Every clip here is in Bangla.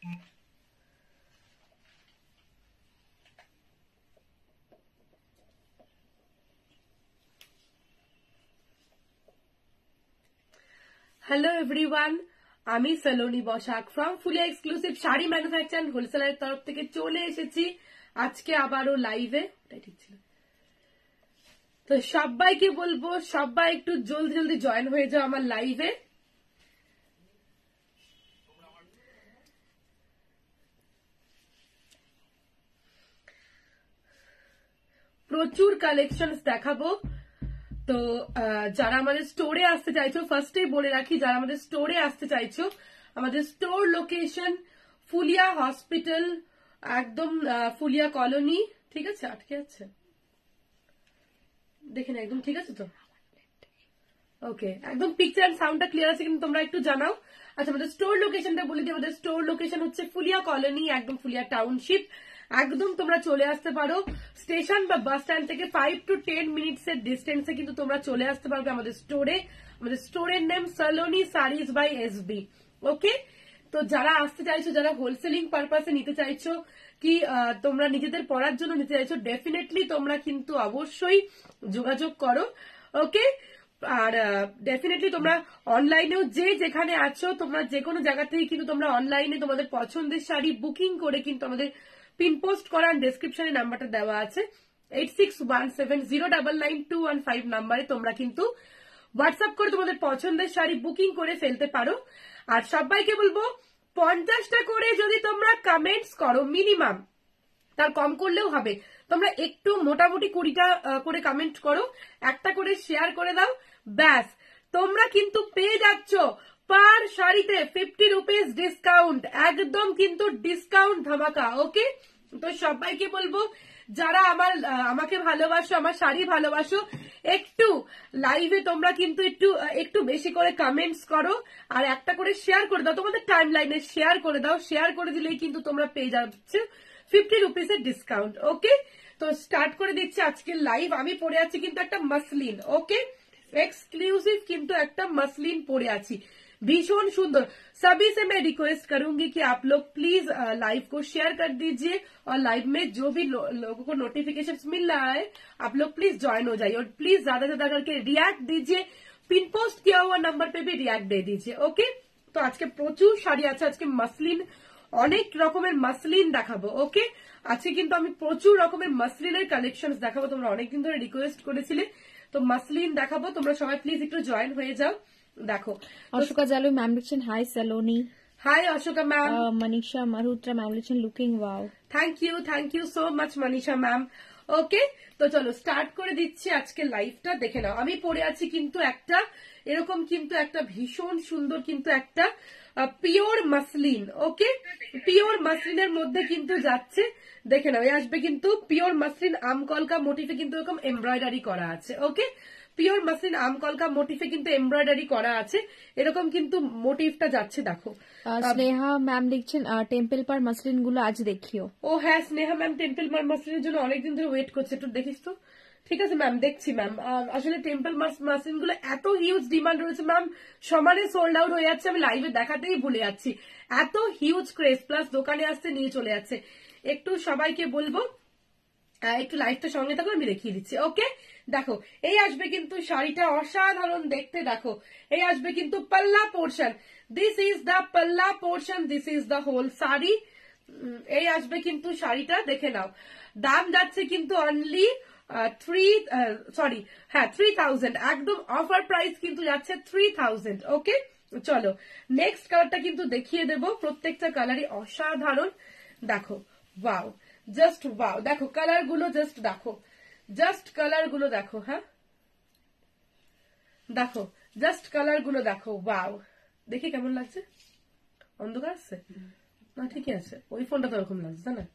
হ্যালো এভরিওয়ান, আমি Saloni Basak from Phulia exclusive sari manufacture হোলসেলারের তরফ থেকে চলে এসেছি আজকে আবারও লাইভে। ঠিক ছিল তো সবাইকে বলবো সবাই একটু জলদি জলদি জয়েন হয়ে যাও আমার লাইভে। প্রচুর কালেকশন দেখাবো। তো যারা আমাদের স্টোরে আসতে চাইছো, ফার্স্টেই বলে রাখি, যারা আমাদের স্টোরে আসতে চাইছো, আমাদের স্টোর লোকেশন ফুলিয়া হসপিটাল, একদম ফুলিয়া কলোনি। ঠিক আছে, আটকে আছে দেখেন, একদম ঠিক আছে তো? ওকে, একদম পিকচার এন্ড সাউন্ডটা ক্লিয়ার আছে কিন্তু তোমরা একটু জানাও। আচ্ছা, আমাদের স্টোর লোকেশনটা বলে দিই। আমাদের স্টোর লোকেশন হচ্ছে ফুলিয়া কলোনি, একদম ফুলিয়া টাউনশিপ। একদম তোমরা চলে আসতে পারো স্টেশন বা বাস স্ট্যান্ড থেকে 5 to 10 মিনিটস এর ডিস্টেন্সে কিন্তু তোমরা চলে আসতে পারবে আমাদের স্টোরে। আমাদের স্টোরের name Saloni series by SB. ওকে, তো যারা আসতে চাইছো, যারা হোলসেলিং পারপাসে নিতে চাইছো, কি তোমরা নিজেদের পড়ার জন্য নিতে চাইছো, ডেফিনেটলি তোমরা কিন্তু অবশ্যই যোগাযোগ করো। ওকে, আর ডেফিনেটলি তোমরা অনলাইনেও যে যেখানে আছো, তোমরা যে কোনো জায়গা থেকে কিন্তু তোমরা অনলাইনে তোমাদের পছন্দের শাড়ি বুকিং করে কিন্তু আমাদের পিন পোস্ট করা, ডেসক্রিপশনে নাম্বারটা দেওয়া আছে 8617099215 নাম্বারে তোমরা কিন্তু হোয়াটসঅ্যাপ করে তোমাদের পছন্দের শাড়ি বুকিং করে ফেলতে পারো। আর সবাইকে বলবো 50টা করে যদি তোমরা কমেন্টস করো মিনিমাম, তার কম করলেও হবে, তোমরা একটু মোটামুটি 20টা করে কমেন্ট করো, একটা করে শেয়ার করে দাও, ব্যাস তোমরা কিন্তু পেয়ে যাচ্ছ পার শাড়িতে 50 রুপিস ডিসকাউন্ট। একদম কিন্তু ডিসকাউন্ট ধামাকা। ওকে, তো সবাইকে বলবো যারা আমাকে ভালোবাসো, আমার শাড়ি ভালোবাসো, একটু লাইভে তোমরা কিন্তু একটু বেশি করে কমেন্টস করো আর একটা করে শেয়ার করে দাও, তোমাদের টাইম লাইনে শেয়ার করে দাও। শেয়ার করে দিলেই কিন্তু তোমরা পেয়ে যাচ্ছে 50 রুপিসের ডিসকাউন্ট। ওকে, তো স্টার্ট করে দিচ্ছি আজকের লাইভ। আমি পরে আছি কিন্তু একটা মাসলিন, ওকে, एक्सक्लूसिव কিন্তু একটা मसलिन পরে আছি, भीषण सुंदर। सभी से मैं रिक्वेस्ट करूंगी कि आप लोग प्लीज लाइव को शेयर कर दीजिए और लाइव में जो भी लोगों को नोटिफिकेशन मिल रहा है आप लोग प्लीज ज्वाइन हो जाइए और प्लीज ज्यादा से ज्यादा करके रिएक्ट दीजिए, पिन पोस्ट किया हुआ नंबर पे भी रिएक्ट दे दीजिए। ओके, তো আজকে প্রচুর শাড়ি আছে, আজকে মাসলিন অনেক রকমের মাসলিন দেখাবো। ওকে, আজকে কিন্তু আমি প্রচুর রকমের মাসলিনের কালেকশন দেখাবো, তোমরা অনেকদিন ধরে রিকোয়েস্ট করেছিলে, তো মাসলিন দেখাবো। তোমরা সবাই প্লিজ একটু জয়েন হয়ে যাও। দেখো, অশোকা জালু ম্যাম লিখছেন hi Saloni. Hi Ashoka ma'am. Manisha Malhotra ma'am লিখছেন looking wow. Thank you so much Manisha ma'am. Okay, তো চলো স্টার্ট করে দিচ্ছি আজকে লাইভটা। দেখে নাও, আমি পরে আছি কিন্তু একটা এরকম কিন্তু একটা ভীষণ সুন্দর কিন্তু একটা পিওর মাসলিন। ওকে, পিওর মাসলিনের মধ্যে কিন্তু যাচ্ছে, দেখে নাও, এই আসবে কিন্তু পিওর মাসলিন আমকলকা মোটিফে কিন্তু এরকম এমব্রয়ডারি করা আছে। ওকে, পিওর মাসলিন আমকলকা মোটিফে কিন্তু এমব্রয়ডারি করা আছে, এরকম কিন্তু মোটিভটা যাচ্ছে। দেখো, স্নেহা ম্যাম লিখছেন টেম্পল পার মাসলিন গুলো আজ দেখিও। ও হ্যাঁ, স্নেহা ম্যাম টেম্পল পার মাসলিনের জন্য অনেকদিন ধরে ওয়েট করছে, একটু দেখিস তো। ঠিক আছে ম্যাম, দেখছি ম্যাম। আসলে টেম্পল মাসলিন গুলো এত হিউজ ডিমান্ড রয়েছে ম্যাম, সমানে সোল্ড আউট হয়ে যাচ্ছে, আমি লাইভে দেখাতেই ভুলে যাচ্ছি, এত হিউজ ক্রেজ, প্লাস দোকানে আসতে নিয়ে চলে যাচ্ছে। একটু সবাইকে বলবো একটু লাইভটা সঙ্গে থাকো, আমি দেখিয়ে দিচ্ছি। ওকে, দেখো, এই আসবে কিন্তু শাড়িটা অসাধারণ দেখতে। দেখো, এই আসবে কিন্তু পাল্লা পোর্শন, দিস ইজ দ্য পাল্লা portion, this is the whole sari. এই আসবে কিন্তু শাড়িটা, দেখে নাও, দাম যাচ্ছে কিন্তু অনলি 3000, একদম অফার প্রাইস কিন্তু যাচ্ছে 3000। ওকে, চলো নেক্সট কালারটা কিন্তু দেখিয়ে দেবো, প্রত্যেকটা কালারই অসাধারণ। দেখো, ওয়াও, জাস্ট ওয়াও, দেখো কালার গুলো, জাস্ট কালার গুলো দেখো। হ্যাঁ দেখো, জাস্ট কালার গুলো দেখো, ওয়াও, দেখি কেমন লাগছে। অন্ধকার আসছে না, ঠিকই আছে, ওই ফোনটা তো ওরকম লাগছে না।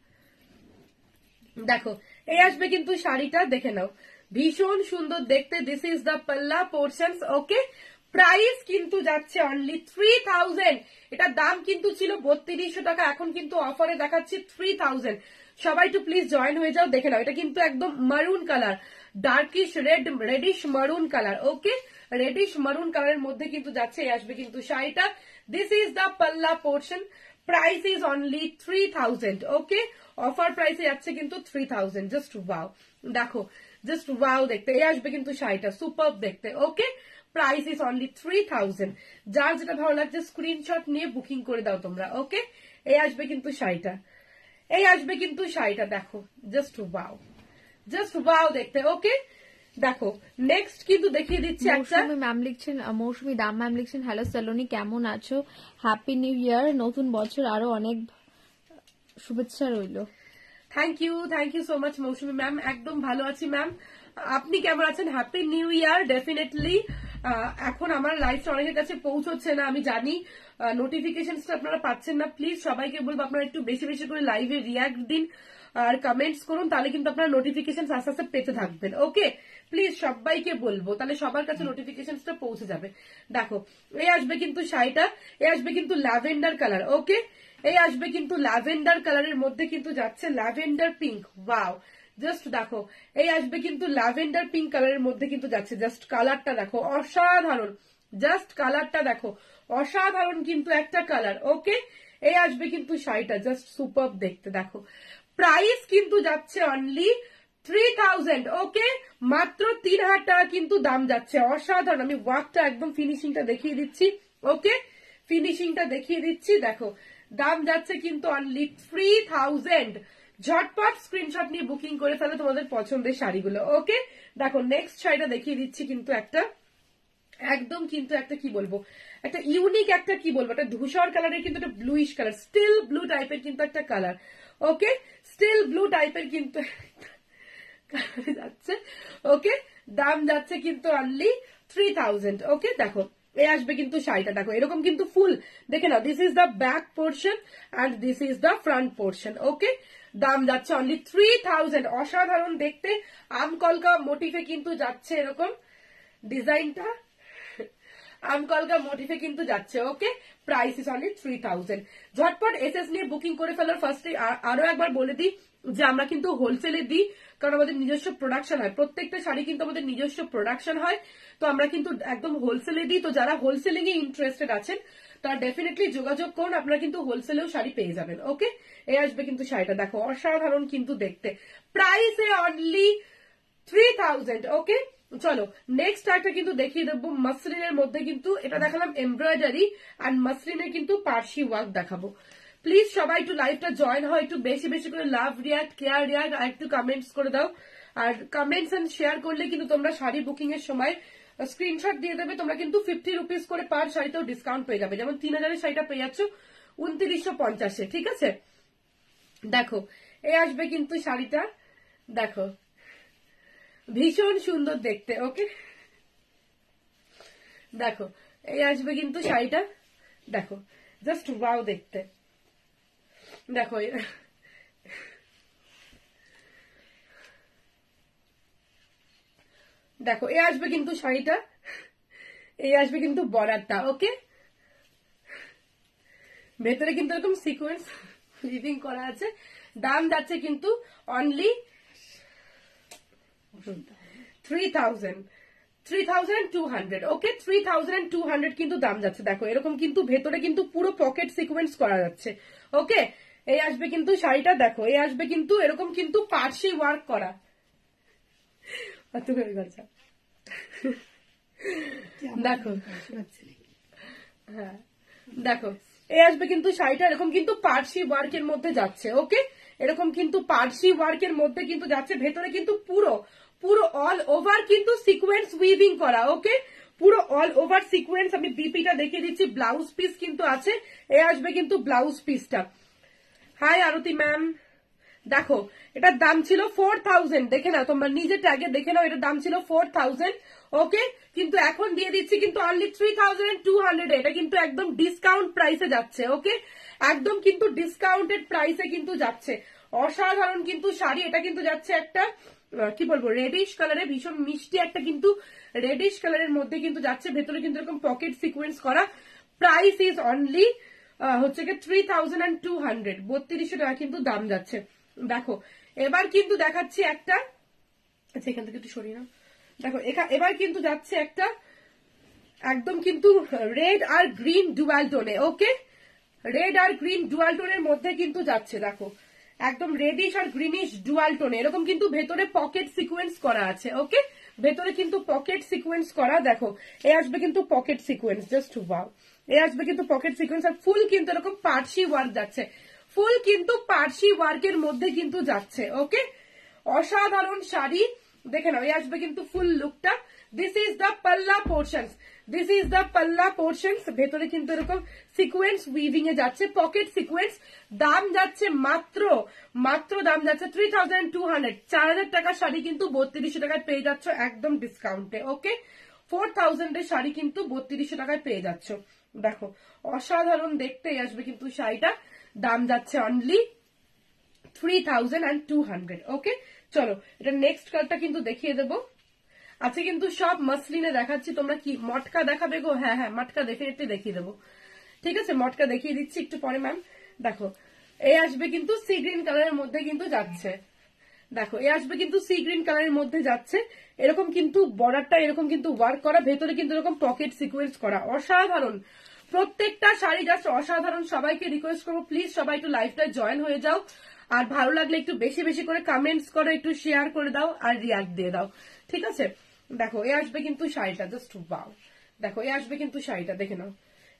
দেখো, এই আসবে কিন্তু শাড়িটা, দেখে নাও, ভীষণ সুন্দর দেখতে। দিস ইজ দ্য পাল্লা পোর্শন। ওকে, প্রাইস কিন্তু যাচ্ছে অনলি 3000। এটা দাম কিন্তু ছিল 3200 টাকা, এখন কিন্তু অফারে দেখাচ্ছি 3000। সবাই একটু প্লিজ জয়েন হয়ে যাও। দেখে নাও, এটা কিন্তু একদম maroon colour, darkish reddish maroon colour. Okay, reddish maroon কালারের মধ্যে কিন্তু যাচ্ছে, আসবে কিন্তু শাড়িটা। দিস ইজ দ্য পাল্লা portion. Price is only 3000, okay? Offer প্রাইসে যাচ্ছে কিন্তু 3000, জাস্ট ওয়াও। দেখো জাস্ট ওয়াও দেখতে, এই আসবে কিন্তু শাড়িটা সুপার দেখতে, ওকে? Price is only 3000। যার যেটা ভালো লাগছে স্ক্রিনশট নিয়ে বুকিং করে দাও তোমরা, ওকে? এই আসবে কিন্তু শাড়িটা, এই আসবে কিন্তু শাড়িটা, দেখো জাস্ট ওয়াও, জাস্ট ওয়াও দেখতে, ওকে? দেখো নেক্সট কিন্তু দেখিয়ে দিচ্ছি একটা। মৌসুমী ম্যাম লিখছেন, মৌসুমী দাম ম্যাম লিখছেন, হ্যালো সালোনি কেমন আছো, হ্যাপি নিউ ইয়ার, নতুন বছর আরো অনেক শুভেচ্ছা রইল। Thank you so much Mousumi ma'am, একদম ভালো আছি ম্যাম। আপনি কেমন আছেন? Happy new year. ডেফিনেটলি এখন আমার লাইফটা অনেকের কাছে পৌঁছচ্ছে না, আমি জানি, নোটিফিকেশনসটা আপনারা পাচ্ছেন না। প্লিজ সবাইকে বলবো আপনারা একটু বেশি বেশি করে লাইভে রিয়াক্ট দিন আর কমেন্টস করুন, তাহলে কিন্তু আপনারা নোটিফিকেশন আস্তে আস্তে পেতে থাকবেন, ওকে? প্লিজ সবাইকে বলবো, তাহলে সবার কাছে নোটিফিকেশনসটা পৌঁছে যাবে। দেখো এই আসবে কিন্তু শাড়িটা, এই আসবে কিন্তু ল্যাভেন্ডার কালার, ওকে? এই আসবে কিন্তু ল্যাভেন্ডার কালারের মধ্যে কিন্তু যাচ্ছে ল্যাভেন্ডার পিঙ্ক, ওয়াও। জাস্ট দেখো এই আসবে কিন্তু ল্যাভেন্ডার পিঙ্ক কালারের মধ্যে কিন্তু যাচ্ছে, জাস্ট কালারটা দেখো অসাধারণ, জাস্ট কালারটা দেখো অসাধারণ কিন্তু একটা কালার, ওকে? এই আসবে কিন্তু শাড়িটা জাস্ট সুপার দেখতে, দেখো প্রাইস কিন্তু যাচ্ছে অনলি 3000, ওকে? মাত্র 3000 টাকা কিন্তু দাম যাচ্ছে, অসাধারণ। আমি ওয়ার্কটা একদম ফিনিশিংটা দেখিয়ে দিচ্ছি, ওকে? ফিনিশিংটা দেখিয়ে দিচ্ছি, দেখো দাম যাচ্ছে কিন্তু অনলি 3000। ঝটপট স্ক্রিনশট নিয়ে বুকিং করে ফেলো তোমাদের পছন্দের শাড়িগুলো, ওকে? দেখো নেক্সট শাড়িটা দেখিয়ে দিচ্ছি কিন্তু একটা একদম কিন্তু একটা কি বলবো, একটা ইউনিক একটা কি বলবো, একটা ধূসর কালারের কিন্তু একটা ব্লুইশ কালার, স্টিল ব্লু টাইপের কিন্তু একটা কালার, ওকে? স্টিল ব্লু টাইপের কিন্তু যাচ্ছে, ওকে? দাম যাচ্ছে কিন্তু অনলি 3000, ওকে? দেখো এই আসবে কিন্তু শাড়িটা, দেখো এরকম কিন্তু ফুল দেখে নাও, this is the back portion and this is the front portion, okay? দাম যাচ্ছে অনলি 3000। অসাধারণ দেখতে, আমকলকা মোটিফে কিন্তু যাচ্ছে এরকম ডিজাইনটা, আমকলকা মোটিফে কিন্তু যাচ্ছে, ওকে? Price is only 3000। ঝটপট এসএস নিয়ে বুকিং করে ফেলার ফার্স্টে আরো একবার বলে দিই যে আমরা কিন্তু হোলসেলে দিই, কারণ আমাদের নিজস্ব প্রোডাকশন হয়, প্রত্যেকটা শাড়ি কিন্তু আমাদের নিজস্ব প্রোডাকশন হয়, তো আমরা কিন্তু একদম হোলসেলে দিই। তো যারা হোলসেলিং এ ইন্টারেস্টেড আছেন তারা ডেফিনেটলি যোগাযোগ করুন, আপনারা কিন্তু হোলসেলেও শাড়ি পেয়ে যাবেন, ওকে? এই আসবে কিন্তু শাড়িটা, দেখো অসাধারণ কিন্তু দেখতে, প্রাইস এ অনলি 3000, ওকে? চলো নেক্সট একটা কিন্তু দেখিয়ে দেবো মাসলিনের মধ্যে, কিন্তু এটা দেখালাম এমব্রয়ডারি অ্যান্ড মাসলিনের কিন্তু পার্সি ওয়ার্ক দেখাবো। প্লিজ সবাই একটু লাইভটা জয়েন হয়, একটু বেশি বেশি করে লাভ রিয়াক্ট, কেয়ার রিয়াক্ট আর একটু কমেন্টস করে দাও। আর কমেন্টস এন্ড শেয়ার করলে কিন্তু তোমরা শাড়ি বুকিং এর সময় স্ক্রিনশট দিয়ে দেবে, তোমরা কিন্তু 50 রুপিস করে পার শাড়িতেও ডিসকাউন্ট পেয়ে যাবে। যেমন 3000 শাড়িটা পেয়ে যাচ্ছ 2950, ঠিক আছে? দেখো এই আসবে কিন্তু শাড়িটা, দেখো ভীষণ সুন্দর দেখতে, ওকে? দেখো এই আসবে কিন্তু শাড়িটা, দেখো জাস্ট ওয়াও দেখতে, দেখো দেখো এই আসবে কিন্তু শাড়িটা, এই আসবে কিন্তু বর্ডারটা, ওকে? ভেতরে কিন্তু এরকম সিকোয়েন্স লিভিং করা আছে। দাম যাচ্ছে কিন্তু অনলি 3200, ওকে? 3200 কিন্তু দাম যাচ্ছে। দেখো এরকম কিন্তু ভেতরে কিন্তু পুরো পকেট সিকোয়েন্স করা যাচ্ছে, ওকে? এই আসবে কিন্তু শাড়িটা, দেখো এই আসবে কিন্তু এরকম কিন্তু পার্সি ওয়ার্ক করা, দেখো হ্যাঁ দেখো এই আসবে কিন্তু শাড়িটা এরকম কিন্তু পার্সি ওয়ার্কের মধ্যে যাচ্ছে, ওকে? এরকম কিন্তু পার্সি ওয়ার্কের মধ্যে কিন্তু যাচ্ছে, ভেতরে কিন্তু পুরো পুরো অল ওভার কিন্তু সিকোয়েন্স উইভিং করা, ওকে? পুরো অল ওভার সিকোয়েন্স। আমি বিপিটা দেখিয়ে দিচ্ছি, ব্লাউজ পিস কিন্তু আছে, এ আসবে কিন্তু ব্লাউজ পিসটা। হাই আরতি ম্যাম, দেখো এটার দাম ছিল 4000, দেখে নাও তোমরা নিজে ট্যাগে দেখে নাও, এটার দাম ছিল 4000, ওকে? কিন্তু এখন দিয়ে দিচ্ছি কিন্তু অনলি 3200, এটা কিন্তু একদম ডিসকাউন্ট প্রাইসে যাচ্ছে, ওকে? একদম কিন্তু ডিসকাউন্টেড প্রাইসে কিন্তু যাচ্ছে, অসাধারণ কিন্তু শাড়ি। এটা কিন্তু যাচ্ছে একটা কি বলবো রেডিশ কালারে, ভীষণ মিষ্টি একটা কিন্তু রেডিশ কালারের মধ্যে কিন্তু যাচ্ছে, ভেতরে কিন্তু এরকম পকেট সিকোয়েন্স করা। প্রাইস ইজ অনলি হচ্ছে কি 3200, 3200 টাকা কিন্তু দাম যাচ্ছে। দেখো এবার কিন্তু দেখাচ্ছি একটা, আচ্ছা এখান থেকে একটু সরিয়ে নাও, দেখো এবার কিন্তু যাচ্ছে একটা একদম কিন্তু রেড আর গ্রিন ডুয়াল টোনে, ওকে? রেড আর গ্রিন ডুয়াল টোনের মধ্যে কিন্তু যাচ্ছে, দেখো একদম রেডিশ আর গ্রিনিশ ডুয়াল টোনে, এরকম কিন্তু ভেতরে পকেট সিকোয়েন্স করা আছে। ওকে, ভেতরে কিন্তু পকেট সিকোয়েন্স করা, দেখো এ আসবে কিন্তু পকেট সিকোয়েন্স, জাস্ট ওয়াও, এ আসবে কিন্তু পকেট সিকোয়েন্স, আর ফুল কিন্তু এরকম পার্সি ওয়ার্ক যাচ্ছে, ফুল কিন্তু পার্সি ওয়ার্কের মধ্যে কিন্তু যাচ্ছে। ওকে, অসাধারণ শাড়ি, দেখে নাও, এ আসবে কিন্তু ফুল লুকটা। দিস ইজ দ্য পাল্লা পোর্শনস, দিস ইজ দ্য পাল্লা পোর্শনস, ভেতরে কিন্তু এরকম সিকোয়েন্স উইভিং এ যাচ্ছে, পকেট সিকোয়েন্স। দাম যাচ্ছে মাত্র দাম যাচ্ছে 3200, 4000 টাকার শাড়ি কিন্তু 3200 টাকায় পেয়ে যাচ্ছ একদম ডিসকাউন্টে। ওকে, 4000 এর শাড়ি কিন্তু 3200 টাকায় পেয়ে যাচ্ছ। দেখো অসাধারণ দেখতে আসবে কিন্তু শাড়িটা, দাম যাচ্ছে অনলি 3200। ওকে, চলো এটা নেক্সট কালারটা কিন্তু দেখিয়ে দেবো। আচ্ছা, কিন্তু সব মাসলিনে দেখাচ্ছি, তোমরা কি মটকা দেখাবে গো? হ্যাঁ হ্যাঁ, মটকা ডেফিনেটলি দেখিয়ে দেবো, ঠিক আছে, মটকা দেখিয়ে দিচ্ছি একটু পরে ম্যাম। দেখো এ আসবে কিন্তু সি গ্রিন কালারের মধ্যে কিন্তু যাচ্ছে, দেখো এ আসবে কিন্তু সি গ্রিন কালারের মধ্যে যাচ্ছে, এরকম কিন্তু বর্ডারটা এরকম কিন্তু ওয়ার্ক করা, ভেতরে কিন্তু এরকম পকেট সিকোয়েন্স করা, অসাধারণ প্রত্যেকটা শাড়ি, জাস্ট অসাধারণ। সবাইকে রিকোয়েস্ট করবো প্লিজ সবাই একটু লাইভটা জয়েন হয়ে যাও, আর ভালো লাগলে একটু বেশি বেশি করে কমেন্টস করো, একটু শেয়ার করে দাও আর রিয়াক্ট দিয়ে দাও, ঠিক আছে। দেখো এ আসবে কিন্তু শাড়িটা, জাস্ট ওয়াও, দেখো এ আসবে কিন্তু শাড়িটা, দেখে নাও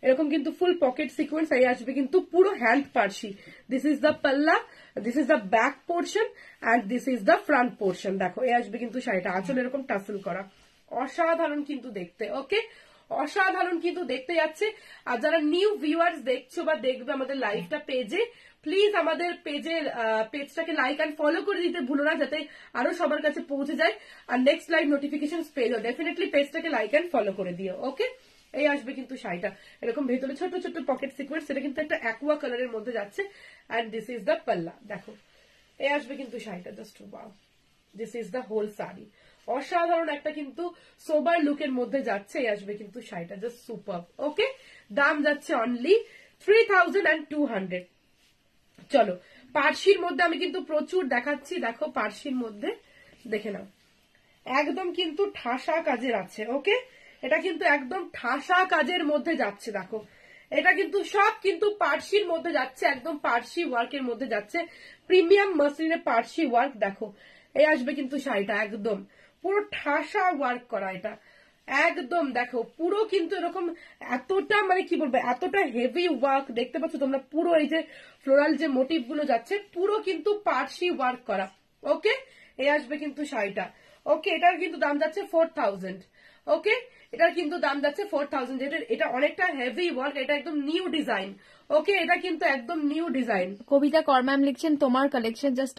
এরকম কিন্তু ফুল পকেট সিকোয়েন্স, এই আসবে কিন্তু পুরো hand Parsi. This is the palla, this is the back portion and this is the front portion. দেখো এ আসবে কিন্তু শাড়িটা, আঁচল এরকম টাসেল করা, অসাধারণ কিন্তু দেখতে। ওকে, অসাধারণ কিন্তু দেখতে যাচ্ছে। আর যারা নিউ ভিউয়ার্স দেখছো বা দেখবে আমাদের লাইভটা পেজে, প্লিজ আমাদের পেজটাকে লাইক অ্যান্ড ফলো করে দিতে ভুলো না, যাতে আরো সবার কাছে পৌঁছে যায়, আর নেক্সট লাইভ নোটিফিকেশন পেয়ে যাও। ডেফিনেটলি পেজটাকে লাইক অ্যান্ড ফলো করে দিও। ওকে, এই আসবে কিন্তু শাড়িটা, এরকম ভেতরে ছোট ছোট পকেট সিকোয়েন্স, সেটা কিন্তু একটা অ্যাকুয়া কালারের মধ্যে যাচ্ছে, অ্যান্ড দিস ইজ দ্য পাল্লা। দেখো এই আসবে কিন্তু শাড়িটা, just wow, this is the whole sari, অসাধারণ একটা কিন্তু সোবার লুকের মধ্যে যাচ্ছে, এই আসবে কিন্তু শাড়িটা, জাস্ট সুপার। ওকে, দাম যাচ্ছে অনলি 3200। চলো পার্সির মধ্যে আমি কিন্তু প্রচুর দেখাচ্ছি, দেখো পার্সির মধ্যে দেখে নাও, একদম কিন্তু ঠাসা কাজের আছে। ওকে, এটা কিন্তু একদম ঠাসা কাজের মধ্যে যাচ্ছে, দেখো এটা কিন্তু সব কিন্তু পার্সির মধ্যে যাচ্ছে, একদম পার্সি ওয়ার্কের মধ্যে যাচ্ছে, প্রিমিয়াম মাসলিনের পার্সি ওয়ার্ক। দেখো এই আসবে কিন্তু শাড়িটা একদম পুরো ঠাসা ওয়ার্ক করা, এটা একদম দেখো পুরো কিন্তু এরকম এতটা মানে কি বলবো, এতটা হেভি ওয়ার্ক দেখতে পাচ্ছ তোমরা, পুরো এই যে ফ্লোরাল যে মোটিভ গুলো যাচ্ছে পুরো কিন্তু পার্সি ওয়ার্ক করা। ওকে, এই আসবে কিন্তু শাড়িটা। ওকে, এটার কিন্তু দাম যাচ্ছে 4000। ওকে, এটার কিন্তু দাম যাচ্ছে 4000, এটা অনেকটা হেভি ওয়ার্ক, এটা একদম নিউ ডিজাইন। ওকে, এটা কিন্তু একদম নিউ ডিজাইন। কবিতা কর ম্যাম লিখছেন তোমার কালেকশন জাস্ট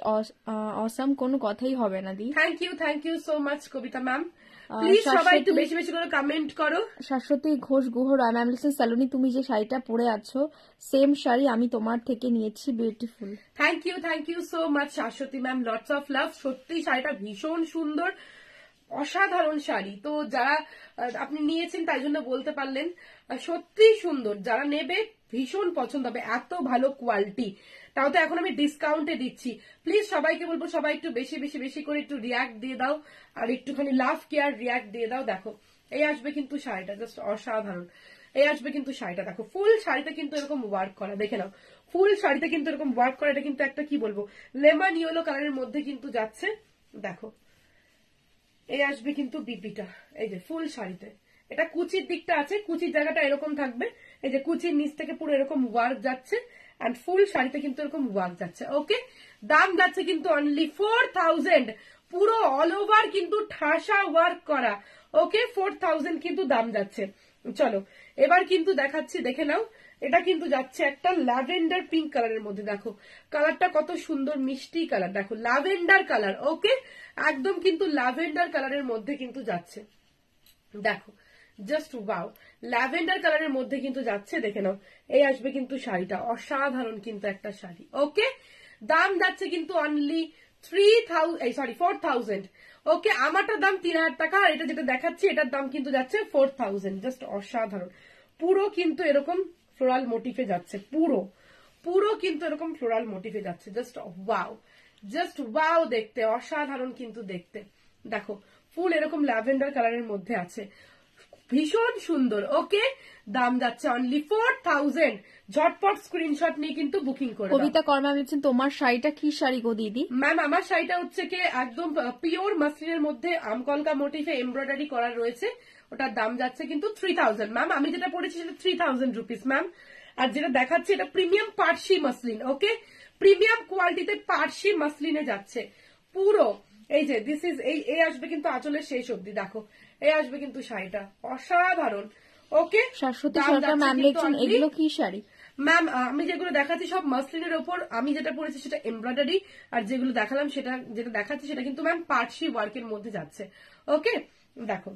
অসাম, কোনো কথাই হবে না দি। Thank you so much Kavita ma'am, please সবাই একটু বেশি বেশি করে কমেন্ট করো। শাশ্বতী ঘোষ গুহ রয় ম্যাম লিখছেন সালোনি তুমি যে শাড়িটা পরে আছো সেম শাড়ি আমি তোমার থেকে নিয়েছি, beautiful. Thank you so much Shashwati ma'am, lots of love. সত্যি শাড়িটা ভীষণ সুন্দর, অসাধারণ শাড়ি। তো যারা আপনি নিয়েছেন তাই জন্য বলতে পারলেন, সত্যি সুন্দর, যারা নেবে ভীষণ পছন্দ হবে, এত ভালো কোয়ালিটি, তাও তো এখন আমি ডিসকাউন্টে দিচ্ছি। প্লিজ সবাইকে বলবো সবাই একটু বেশি বেশি বেশি করে একটু রিয়াক্ট দিয়ে দাও, আর একটুখানি লাভ কেয়ার রিয়াক্ট দিয়ে দাও। দেখো এই আসবে কিন্তু শাড়িটা, জাস্ট অসাধারণ। এই আসবে কিন্তু শাড়িটা, দেখো ফুল শাড়িটা কিন্তু এরকম ওয়ার্ক করা, দেখে নাও ফুল শাড়িতে কিন্তু এরকম ওয়ার্ক করা, এটা কিন্তু একটা কি বলবো লেমন ইয়েলো কালারের মধ্যে কিন্তু যাচ্ছে। দেখো এই আসবে কিন্তু বিপিটা, এই যে ফুল শাড়িতে, এটা কুচির দিকটা আছে, কুচির জায়গাটা এরকম থাকবে, এই যে কুচির নিচ থেকে পুরো এরকম ওয়ার্ক যাচ্ছে, এন্ড ফুল শাড়িতে কিন্তু এরকম ওয়ার্ক যাচ্ছে। ওকে, দাম যাচ্ছে কিন্তু অনলি 4000, পুরো অল ওভার কিন্তু ঠাসা ওয়ার্ক করা। ওকে, 4000 কিন্তু দাম যাচ্ছে। চলো এবার কিন্তু দেখাচ্ছি, দেখে নাও, এটা কিন্তু যাচ্ছে একটা ল্যাভেন্ডার পিঙ্ক কালারের মধ্যে, দেখো কালারটা কত সুন্দর মিষ্টি কালার, দেখো ল্যাভেন্ডার কালার। ওকে, একদম কিন্তু ল্যাভেন্ডার কালারের মধ্যে কিন্তু যাচ্ছে, দেখো জাস্ট ওয়াও, ল্যাভেন্ডার কালারের মধ্যে কিন্তু যাচ্ছে, দেখে নাও এই আসবে কিন্তু শাড়িটা, অসাধারণ কিন্তু একটা শাড়ি। ওকে, দাম যাচ্ছে কিন্তু অনলি 4000। ওকে, আমারটার দাম 3000 টাকা, আর এটা যেটা দেখাচ্ছি এটার দাম কিন্তু যাচ্ছে 4000, জাস্ট অসাধারণ। পুরো কিন্তু এরকম ফ্লোরাল মোটিফে যাচ্ছে, পুরো পুরো কিন্তু এরকম ফ্লোরাল মোটিফে যাচ্ছে, জাস্ট ওয়াও দেখতে, অসাধারণ কিন্তু দেখতে। দেখো ফুল এরকম ল্যাভেন্ডার কালারের মধ্যে আছে, ভীষণ সুন্দর। ওকে, দাম যাচ্ছে অনলি 4000। ঝটপট স্ক্রিনশট নিয়ে কিন্তু বুকিং করে দাও। কবিতা কর্মা বলছেন তোমার শাড়িটা কি শাড়ি গো দিদি? ম্যাম আমার শাড়িটা হচ্ছে কি একদম পিওর মাসলিনের মধ্যে আমকলকা মোটিফে এমব্রয়ডারি করা রয়েছে, ওটার দাম যাচ্ছে কিন্তু 3000। ম্যাম আমি যেটা পড়েছি সেটা 3000 রুপিস ম্যাম। আর যেটা দেখাচ্ছে এটা প্রিমিয়াম পার্সি মাসলিন। ওকে, প্রিমিয়াম কোয়ালিটিতে পার্সি মাসলিনে যাচ্ছে পুরো। এই যে দিস ইজ এই আসবে কিন্তু আঁচলের শেষ অব্দি, দেখো এই আসবে কিন্তু শাড়িটা অসাধারণ। ওকে, শাশ্বতী সরকার ম্যাম লিখছেন এগুলো কি শাড়ি? ম্যাম আমি যেগুলো দেখাচ্ছি সব মাসলিনের ওপর, আমি যেটা পড়েছি সেটা এমব্রয়ডারি, আর যেগুলো দেখালাম সেটা যেটা দেখাচ্ছি সেটা কিন্তু ম্যাম পার্সি ওয়ার্কের মধ্যে যাচ্ছে। ওকে, দেখো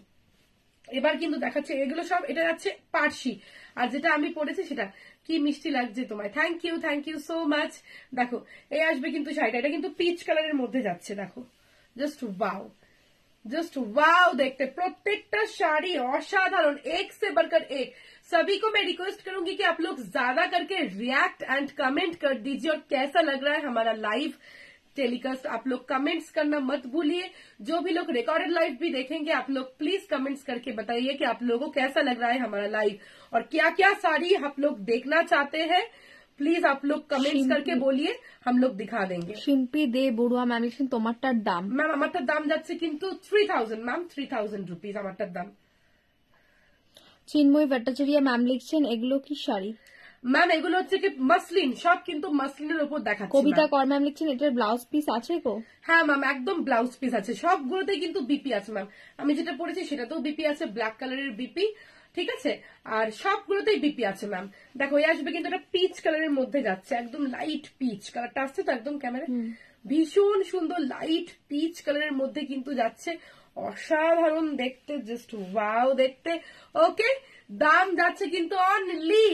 এবার কিন্তু দেখাচ্ছে এগুলো সব এটা যাচ্ছে পার্সি, আর যেটা আমি পড়েছি সেটা কি মিষ্টি লাগছে তোমায়, থ্যাংক ইউ সো মাচ। দেখো এই আসবে কিন্তু শাড়িটা, এটা কিন্তু পিচ কালারের মধ্যে যাচ্ছে, দেখো जस्ट वाओ देखते प्रत्येकটা শাড়ি অসাধারণ, एक से बढ़कर एक। सभी को मैं रिक्वेस्ट करूंगी कि आप लोग ज्यादा करके रिएक्ट एंड कमेंट कर दीजिए, और कैसा लग रहा है हमारा लाइव टेलीकास्ट आप लोग कमेंट्स करना मत भूलिए। जो भी लोग रिकॉर्डेड लाइव भी देखेंगे आप लोग प्लीज कमेंट्स करके बताइए कि आप लोगों को कैसा लग रहा है हमारा लाइव, और क्या क्या साड़ी आप लोग देखना चाहते हैं। प्लीज आप लोग कमेंट्स करके बोलिए, हम लोग दिखा देंगे। শিল্পী দে বড়ুয়া ম্যাম লিখছেন তোমারটার দাম? ম্যাম আমারটার দাম যাচ্ছে কিন্তু 3000 ম্যাম, 3000 রুপিস আমারটার দাম। চিন্ময় ভট্টাচার্য ম্যাম লিখছেন এগুলো কি শাড়ি? ম্যাম এগুলো হচ্ছে কি মাসলিন, সব কিন্তু মাসলিনের উপর দেখাচ্ছে। কবিতা কর ম্যাম লিখছেন এটার ব্লাউজ পিস আছে গো? হ্যাঁ ম্যাম একদম ব্লাউজ পিস আছে, সবগুলোতে কিন্তু বিপি আছে ম্যাম। আমি যেটা পড়েছি সেটাতেও বিপি আছে, ব্ল্যাক কালারের বিপি, ঠিক আছে, আর সবগুলোতেই বিপি আছে ম্যাম। দেখো এই আসবে কিন্তু এটা পিচ কালারের মধ্যে যাচ্ছে, একদম লাইট পিচ কালারটা আসছে তো একদম ক্যামেরা, ভীষণ সুন্দর লাইট পিচ কালারের মধ্যে কিন্তু যাচ্ছে, অসাধারণ দেখতে, জাস্ট ওয়াও দেখতে। ওকে, দাম যাচ্ছে কিন্তু অনলি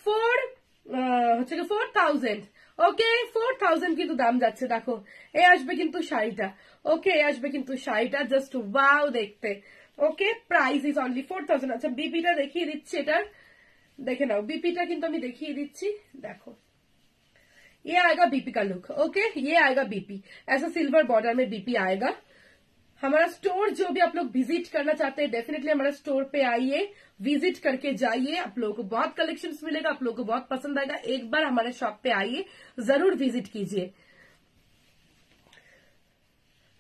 4000। ওকে 4000 কিন্তু দাম যাচ্ছে। দেখো এই আসবে কিন্তু শাড়িটা, ওকে এই আসবে কিন্তু শাড়িটা, জাস্ট ওয়াও দেখতে। ওকে, প্রাইস ইজ অনলি 4000। আচ্ছা বিপিটা দেখিয়ে দিচ্ছি, এটার দেখে নাও, বিপিটা কিন্তু আমি দেখিয়ে দিচ্ছি। দেখো ये आएगा बीपी का लुक। ओके, ये आएगा बीपी, ऐसा सिल्वर बॉर्डर में बीपी आएगा। हमारा स्टोर जो भी आप लोग विजिट करना चाहते हैं डेफिनेटली हमारा स्टोर पे आइए, विजिट करके जाइए, आप लोगों को बहुत कलेक्शंस मिलेगा, आप लोगों को बहुत पसंद आएगा। एक बार हमारे शॉप पे आइए, जरूर विजिट कीजिए।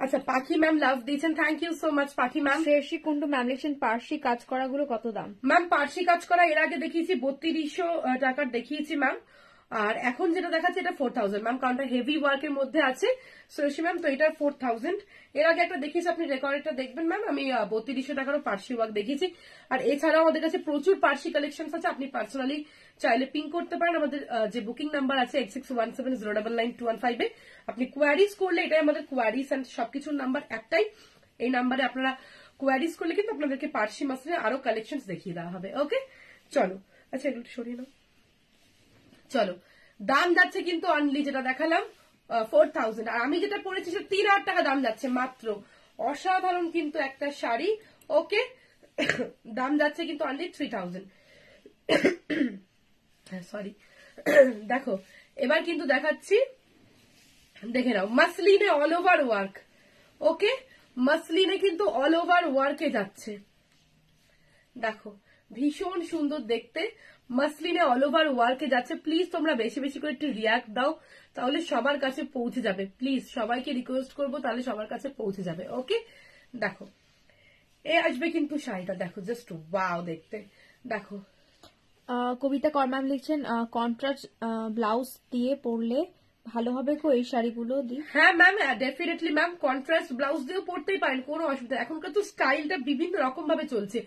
আচ্ছা পাখি ম্যাম লাভ দিয়েছেন, থ্যাংক ইউ সো মাচ পাখি ম্যাম। শ্রেয়সী কুন্ডু ম্যাম লিখছেন পার্সি কাজ করাগুলো কত দাম? ম্যাম পার্সি কাজ করা এর আগে দেখিয়েছি 3200 টাকার দেখিয়েছি ম্যাম, আর এখন যেটা দেখাচ্ছে এটা 4000 ম্যাম, কারণ হেভি ওয়ার্কের মধ্যে আছে শ্রেয়সী ম্যাম, তো এটা 4000। এর আগে একটা দেখিয়েছি, আপনি রেকর্ডটা দেখবেন ম্যাম, আমি 3200 টাকারও পার্সি ওয়ার্ক দেখিয়েছি। আর এছাড়াও আমাদের কাছে প্রচুর পার্সি কালেকশন আছে, আপনি পার্সোনালি চাইলে পিং করতে পারেন। আমাদের যে বুকিং নাম্বার আছে 8617099215 আপনি কোয়ারিজ করলে, এটাই আমাদের কোয়ারিজ এন্ড সবকিছুর নাম্বার একটাই, এই নাম্বারে আপনারা কোয়ারিজ করলে কিন্তু আপনাদেরকে পার্সি মাসলিনের আরো কালেকশন দেখিয়ে দেওয়া হবে। ওকে চলো, আচ্ছা এগুলো সরিয়ে নাও। চলো দাম যাচ্ছে কিন্তু অনলি যেটা দেখালাম 4000, আর আমি যেটা পড়েছি সেটা 3000 টাকা দাম যাচ্ছে মাত্র। অসাধারণ কিন্তু একটা শাড়ি। ওকে, দাম যাচ্ছে কিন্তু অনলি 3000। সরি দেখো এবার কিন্তু দেখাচ্ছি, দেখে নাও মাসলিনে অল ওভার ওয়ার্ক। ওকে, মাসলিনে কিন্তু অল ওভার ওয়ার্কে যাচ্ছে, দেখো ভীষণ সুন্দর দেখতে, মাসলিনে অল ওভার ওয়ার্কে যাচ্ছে। প্লিজ তোমরা বেশি বেশি করে একটু রিয়াক্ট দাও, তাহলে সবার কাছে পৌঁছে যাবে। প্লিজ সবাইকে রিকোয়েস্ট করবো, তাহলে সবার কাছে পৌঁছে যাবে। ওকে দেখো এ আসবে কিন্তু শাড়িটা, দেখো জাস্ট ওয়াও দেখতে। দেখো কবিতা কর্মাম লিখছেন কন্ট্রাস্ট ব্লাউজ দিয়ে পরলে ভালো হবে গো এই শাড়িগুলো দি? হ্যাঁ ma'am definitely ma'am, contrast blouse দিয়েও পরতেই পারেন, কোনো অসুবিধা। এখনকার তো স্টাইলটা বিভিন্ন রকম ভাবে চলছে,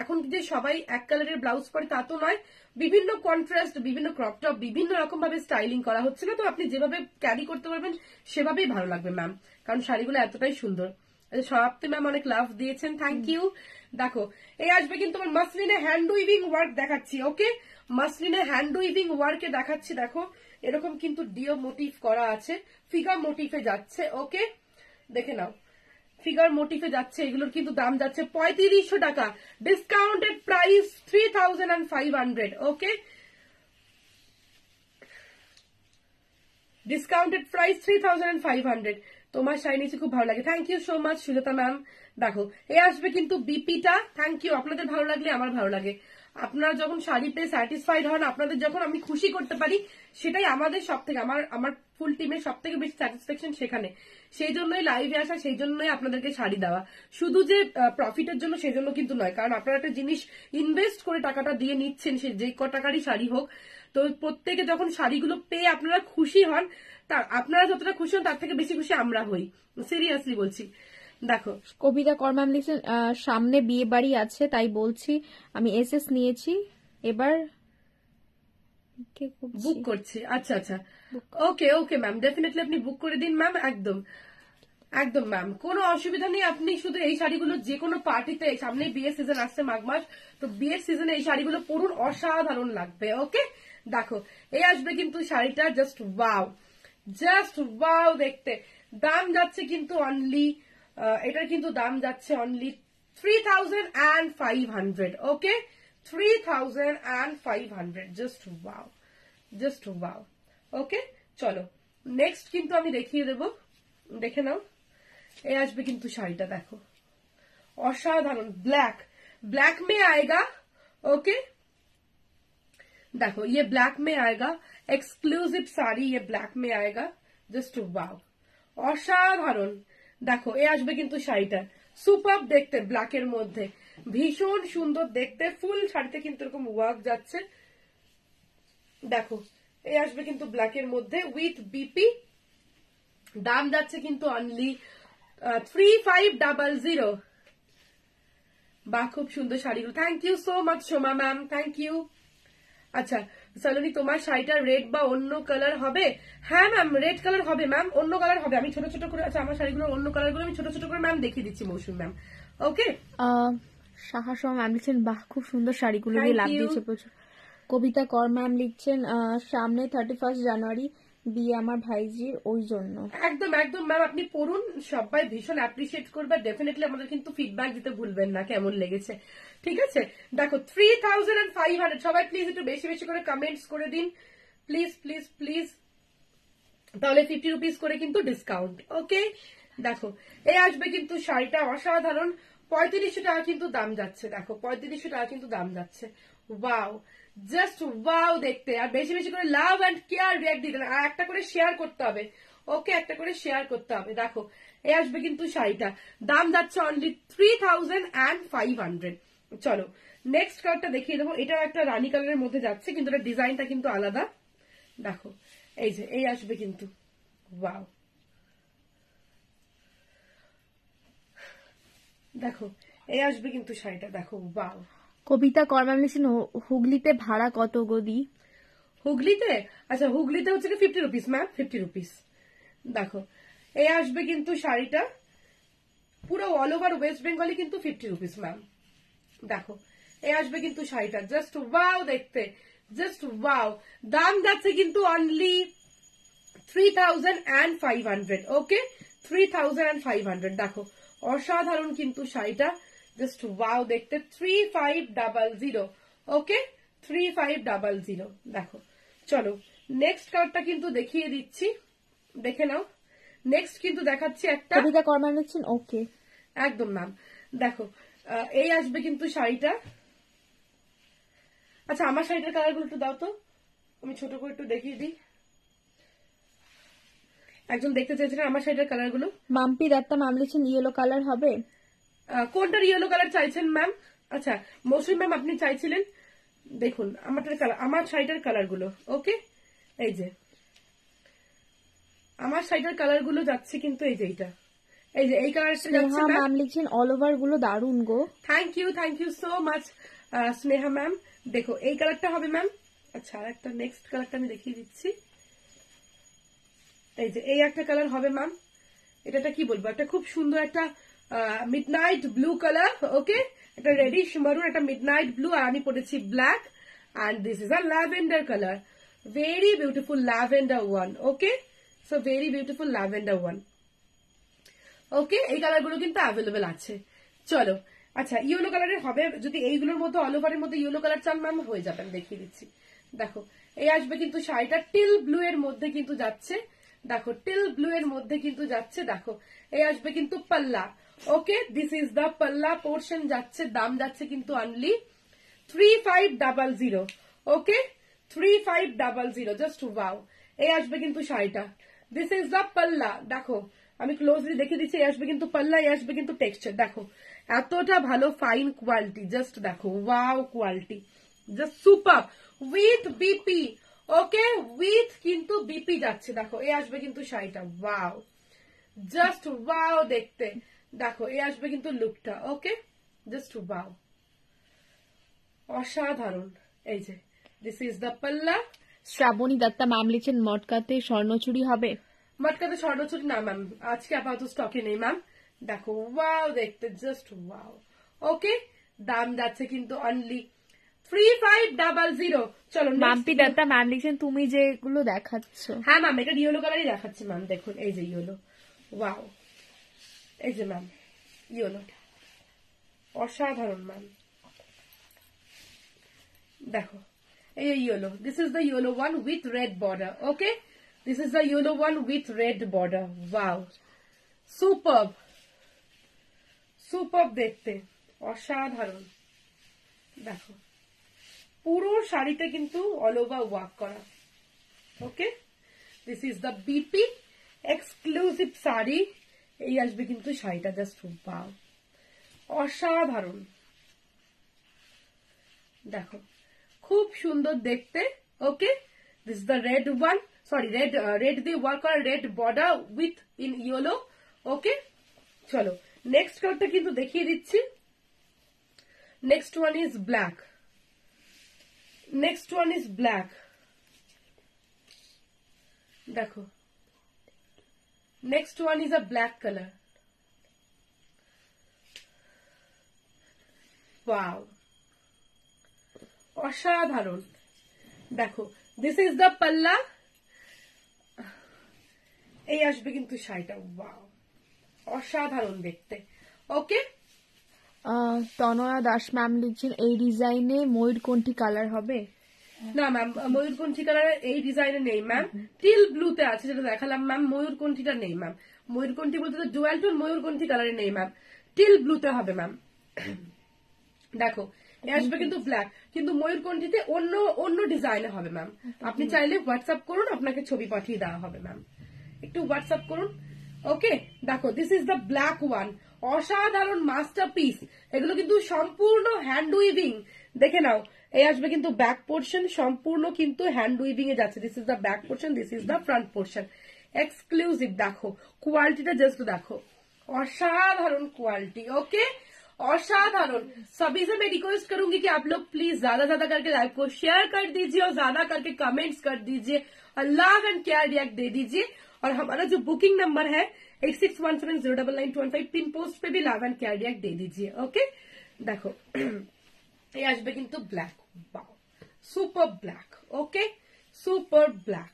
এখন যে সবাই এক কালারের ব্লাউজ পরে তা তো নয়, বিভিন্ন কন্ট্রাস্ট, বিভিন্ন ক্রপ টপ, বিভিন্ন রকম ভাবে স্টাইলিং করা হচ্ছে না, তো আপনি যেভাবে ক্যারি করতে পারবেন সেভাবেই ভালো লাগবে ম্যাম, কারণ শাড়িগুলো এতটাই সুন্দর। সমাপ্তি ম্যাম অনেক লাভ দিয়েছেন, থ্যাংক ইউ। দেখো এই আসবে কিন্তু আমার মাসলিনে হ্যান্ড উইভিং ওয়ার্ক দেখাচ্ছি। ওকে, মাসলিনে হ্যান্ড উইভিং ওয়ার্কে দেখাচ্ছি, দেখো এরকম কিন্তু ডিও মোটিভ করা আছে, ফিগার মোটিভে যাচ্ছে। ওকে দেখে নাও, ফিগার মোটিভে যাচ্ছে, এগুলোর কিন্তু দাম যাচ্ছে 3500 টাকা, discounted price 3500। Okay, discounted price 3500। তোমার শাড়ি নিচে খুব ভালো লাগে, thank you so much Sujata ma'am. দেখো এ আসবে কিন্তু বিপিটা, থ্যাংক ইউ, আপনাদের ভালো লাগলে আমার ভালো লাগে। আপনারা যখন শাড়িতে স্যাটিসফাইড হন, আপনাদের যখন আমি খুশি করতে পারি, সেটাই আমাদের সব থেকে, আমার ফুল টিমের সব থেকে বেশি স্যাটিসফ্যাকশন সেখানে। সেই জন্যই লাইভে আসা, সেই জন্যই আপনাদেরকে শাড়ি দেওয়া, শুধু যে প্রফিটের জন্য সেই জন্য কিন্তু নয়। কারণ আপনারা একটা জিনিস ইনভেস্ট করে টাকাটা দিয়ে নিচ্ছেন, সে যে ক টাকারই শাড়ি হোক, তো প্রত্যেকে যখন শাড়িগুলো পেয়ে আপনারা খুশি হন, তা আপনারা যতটা খুশি হন তার থেকে বেশি খুশি আমরা হই, সিরিয়াসলি বলছি। দেখো কবিতা কর ম্যাম লিখছেন সামনে বিয়ে বাড়ি আছে তাই বলছি আমি এসএস নিয়েছি, এবার বুক করছি। আচ্ছা আচ্ছা, ওকে ওকে ম্যাম, ডেফিনেটলি আপনি বুক করে দিন ম্যাম, একদম একদম ম্যাম, কোনো অসুবিধা নেই। আপনি শুধু এই শাড়িগুলো যে কোনো পার্টিতে, সামনে বিয়ের সিজন আসছে মাঘ মাস, তো বিয়ের সিজনে এই শাড়িগুলো পরুন, অসাধারণ লাগবে। ওকে দেখো এই আসবে কিন্তু শাড়িটা, জাস্ট ওয়াও দেখতে। দাম যাচ্ছে কিন্তু অনলি, এটার কিন্তু দাম যাচ্ছে অনলি 3500। ওকে 3500, জাস্ট ওয়াও। ওকে চলো নেক্সট কিন্তু আমি দেখিয়ে দেবো, দেখে নাও। এই আসবে কিন্তু শাড়িটা, দেখো অসাধারণ, ब्लैक में आएगा। ओके देखो ये ब्लैक में आएगा, एक्सक्लूसिव साड़ी, ये ब्लैक में आएगा, জাস্ট ওয়াও অসাধারণ। দেখো এ আসবে কিন্তু শাড়িটা সুপার দেখতে, ব্ল্যাকের মধ্যে ভীষণ সুন্দর দেখতে, ফুল শাড়িতে কিন্তু এরকম ওয়ার্ক যাচ্ছে। দেখো এ আসবে কিন্তু ব্ল্যাকের মধ্যে উইথ বিপি, দাম যাচ্ছে কিন্তু অনলি 3500। বা খুব সুন্দর শাড়িগুলো, thank you so much Soma ma'am, thank you. আচ্ছা সালোনি তোমার শাড়িটা রেড বা অন্য কালার হবে? হ্যাঁ ম্যাম রেড কালার হবে ম্যাম, অন্য কালার হবে, আমি ছোট ছোট করে, আচ্ছা আমার শাড়িগুলোর অন্য কালার গুলো আমি ছোট ছোট করে ম্যাম দেখিয়ে দিচ্ছি মৌসুমী ম্যাম। ওকে সাহা ম্যাম লিখছেন বাহ খুব সুন্দর শাড়িগুলো দিয়ে লাভ দিয়েছে প্রচুর। কবিতা কর ম্যাম লিখছেন সামনে 31 জানুয়ারি বিয়ে আমার ভাইজির, ওই জন্য। একদম একদম ম্যাম, আপনি পড়ুন, সবাই ভীষণ অ্যাপ্রিসিয়েট করবে, ডেফিনেটলি আমাদের কিন্তু ফিডব্যাক দিতে ভুলবেন না কেমন লেগেছে, ঠিক আছে। দেখো 3500, সবাই প্লিজ একটু বেশি বেশি করে কমেন্টস করে দিন, প্লিজ প্লিজ প্লিজ, তাহলে 50 রুপিস করে কিন্তু ডিসকাউন্ট। ওকে দেখো এই আসবে কিন্তু শাড়িটা অসাধারণ, 3500 টাকা কিন্তু দাম যাচ্ছে। দেখো 3500 টাকা কিন্তু দাম যাচ্ছে, ওয়াও জাস্ট ওয়াও দেখতে। আর বেশি বেশি করে লাভ অ্যান্ড কেয়ার রিয়াক্ট দিতে, আর একটা করে শেয়ার করতে হবে। ওকে একটা করে শেয়ার করতে হবে। দেখো এই আসবে কিন্তু শাড়িটা, দাম যাচ্ছে অনলি 3500। চলো নেক্সট কালারটা দেখিয়ে দেবো, এটাও একটা রানী কালারের মধ্যে যাচ্ছে, কিন্তু এটা ডিজাইনটা কিন্তু আলাদা। দেখো এই যে এই আসবে কিন্তু, ওয়াও দেখো এই আসবে কিন্তু শাড়িটা, দেখো ওয়াও। কবিতা কর ম্যাম লিখছেন হুগলিতে ভাড়া কত গদি? হুগলিতে, আচ্ছা হুগলিতে হচ্ছে 50 রুপিস ম্যাম, 50 রুপিস। দেখো এই আসবে কিন্তু শাড়িটা পুরো অল ওভার ওয়েস্ট বেঙ্গলে কিন্তু 50 রুপিস ম্যাম। দেখো এই আসবে কিন্তু শাড়িটা, জাস্ট ওয়াও দেখতে, জাস্ট ওয়াও। দাম যাচ্ছে কিন্তু অনলি 3500। ওকে 3500। দেখো অসাধারণ কিন্তু শাড়িটা, জাস্ট ওয়াও দেখতে, 3500। ওকে 3500। দেখো চলো নেক্সট কালারটা কিন্তু দেখিয়ে দিচ্ছি, দেখে নাও। নেক্সট কিন্তু দেখাচ্ছি একটা, কবিতা কর ম্যাম লিখছেন ওকে একদম ম্যাম। দেখো এই আসবে কিন্তু শাড়িটা, আচ্ছা আমার শাড়িটার কালার গুলো একটু দাও তো, আমি ছোট করে একটু দেখিয়ে দিই। একজন দেখতে চাইছিলেন আমার শাড়িটার কালার গুলো। মাম্পি দত্তা ম্যাম লিখছেন ইয়েলো কালার হবে? কোনটার ইয়েলো কালার চাইছেন ম্যাম? আচ্ছা মৌসুমী ম্যাম আপনি চাইছিলেন, দেখুন আমার শাড়িটার কালার গুলো। ওকে এই যে আমার শাড়িটার কালার গুলো যাচ্ছে কিন্তু এই যে এইটা, এই যে এই কালারটা যাচ্ছে ম্যাম লিখছেন অল ওভার গুলো দারুন গো। Thank you so much Sneha ma'am. দেখো এই কালারটা হবে ম্যাম। আচ্ছা আর একটা নেক্সট কালারটা আমি দেখিয়ে দিচ্ছি, এই যে এই একটা কালার হবে ম্যাম। এটা কি বলবো, একটা খুব সুন্দর একটা মিডনাইট ব্লু কালার। ওকে একটা রেডিশ মারুন, একটা মিডনাইট ব্লু, আর আমি পরেছি black, and this is a lavender colour, very beautiful lavender one. Okay so very beautiful lavender one. Okay এই কালার গুলো কিন্তু অ্যাভেলেবেল আছে। চলো আচ্ছা ইয়েলো কালারের হবে, যদি এইগুলোর মধ্যে অল ওভারের মধ্যে ইয়েলো কালার চান ম্যাম হয়ে যাবেন, দেখিয়ে দিচ্ছি। দেখো এই আসবে কিন্তু শাড়িটা টিল ব্লু এর মধ্যে কিন্তু যাচ্ছে, দেখো টিল ব্লু এর মধ্যে কিন্তু যাচ্ছে, দেখো এই আসবে কিন্তু পাল্লা। ওকে, দিস ইজ দ্য পাল্লা পোর্শন যাচ্ছে, দাম যাচ্ছে কিন্তু অনলি 3500। ওকে, 3500, জাস্ট ওয়াও। এই আসবে কিন্তু শাড়িটা, দিস ইজ দ্য পাল্লা। দেখো আমি ক্লোজলি দেখে দিচ্ছি, এই আসবে কিন্তু পাল্লা, এই আসবে কিন্তু টেক্সচার। দেখো এতটা ভালো ফাইন কোয়ালিটি, জাস্ট দেখো wow quality, just super with BP. Okay, with কিন্তু বিপি যাচ্ছে। দেখো এই আসবে কিন্তু শাড়িটা, ওয়াও, জাস্ট ওয়াও দেখতে। দেখো এই আসবে কিন্তু লুকটা। ওকে, জাস্ট ওয়াও, অসাধারণ। এই যে দিস ইজ দ্য পাল্লা। শ্রাবণী দত্তা ম্যাম লিখছেন মটকাতে স্বর্ণচুরি হবে? মটকাতে স্বর্ণচুরি না ম্যাম, আজকে আপাতত স্টকে নেই ম্যাম। দেখো ওয়াও দেখতে, জাস্ট ওয়াও। ওকে, দাম যাচ্ছে কিন্তু অনলি 3500। চলো মাম্পি দত্তা ম্যাম লিখছেন তুমি যেগুলো দেখাচ্ছ। হ্যাঁ ম্যাম, এটা ইয়েলো কালারই দেখাচ্ছি ম্যাম। দেখুন এই যে ইয়েলো, ওয়াও, এই যে ম্যাম ইয়েলো, অসাধারণ ম্যাম। দেখো এই yellow, this is the yellow one with red border. Okay, this is the yellow one with red border, wow, super super দেখতে, অসাধারণ। দেখো পুরো শাড়িতে কিন্তু অল ওভার ওয়ার্ক করা। Okay, this is the BP exclusive sari. এই আসবে কিন্তু শাড়িটা, জাস্ট ওয়াও, অসাধারণ। দেখো খুব সুন্দর দেখতে। Okay, this is the red one, sorry red দিয়ে ওয়ার্ক করা, red border with in yellow. Okay, চলো নেক্সট কালারটা কিন্তু দেখিয়ে দিচ্ছি। Next one is black, next one is black. দেখো next one is a black colour, wow, অসাধারণ। দেখো দিস ইজ দ্য পাল্লা, এই আসবে কিন্তু শাড়িটা, ওয়াও, অসাধারণ দেখতে। ওকে, তনয়া দাস ম্যাম লিখছেন এই ডিজাইনে ময়ূরকণ্ঠী কালার হবে? না ম্যাম, ময়ূরকণ্ঠী কালারের এই ডিজাইনে নেই ম্যাম, টিল ব্লুতে আছে যেটা দেখালাম ম্যাম, ময়ূরকণ্ঠীটা নেই ম্যাম। ময়ূরকণ্ঠী বলতে তো ডুয়াল টোন, ময়ূরকণ্ঠী কালারে নেই ম্যাম, টিল ব্লুতে হবে ম্যাম। দেখো এ আসবে কিন্তু ব্ল্যাক, কিন্তু ময়ূরকণ্ঠীতে অন্য অন্য ডিজাইনে হবে ম্যাম। আপনি চাইলে হোয়াটসঅ্যাপ করুন, আপনাকে ছবি পাঠিয়ে দেওয়া হবে ম্যাম, একটু হোয়াটসঅ্যাপ করুন। ওকে, দেখো this is the black one, অসাধারণ মাস্টারপিস। এগুলো কিন্তু সম্পূর্ণ হ্যান্ড উইভিং, দেখে নাও। এই আসবে কিন্তু ব্যাক পোর্শন, সম্পূর্ণ কিন্তু হ্যান্ড উইভিং এ যাচ্ছে। This is the back portion, this is the front portion, exclusive. देखो क्वालिटीটা जस्ट देखो, असाधारण क्वालिटी। ओके, असाधारण। सभी से मैं रिक्वेस्ट करूंगी कि आप लोग प्लीज ज्यादा ज्यादा करके लाइव को शेयर कर दीजिए और ज्यादा करके कमेंट्स कर दीजिए और लव एंड केयर रिएक्ट दे दीजिए। और हमारा जो बुकिंग नंबर है 8617099215 पिन पोस्ट पे भी लव एंड केयर रिएक्ट दे दीजिए। ओके, देखो ये আসবে কিন্তু black, super black. Okay, super black.